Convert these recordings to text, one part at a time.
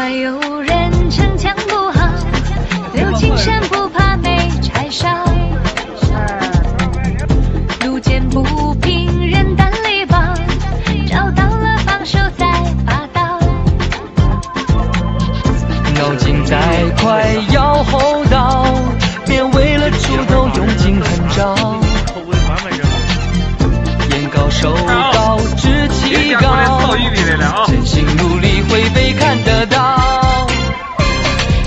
外有人逞强不好，留青山不怕没柴烧。路见不平人胆力薄，找到了帮手再拔刀。脑筋再快要厚道，别为了出头用尽狠招。眼高手高志气高，真心努力会被看得到。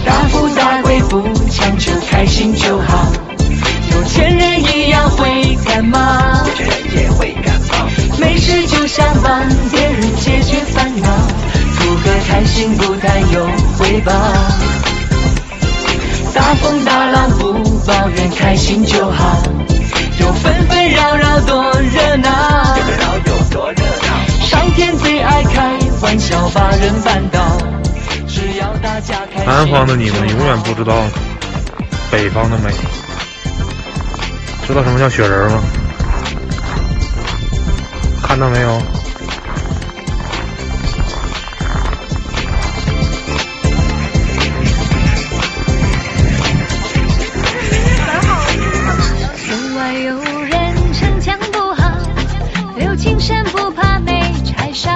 大富大贵不强求，开心就好。有钱人一样会感冒，没事就想帮别人解决烦恼，图个开心不谈有回报。大风大浪不抱怨，开心就好。有纷纷扰扰多热闹，上天最爱开玩笑，把人绊倒。只要大家开心。南方的你们永远不知道北方的美。知道什么叫雪人吗？看到没有？路外有人逞强不好，留青山不怕没柴烧。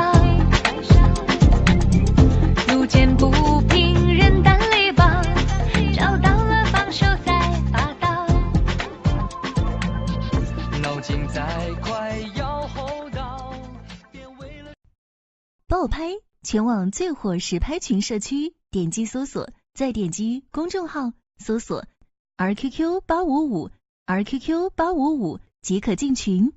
路见不平人胆力薄，找到了帮手再拔刀。脑筋再快要厚道，别为了爆拍前往最火实拍群社区，点击搜索，再点击公众号搜索 RQQ855 RQQ855 即可进群。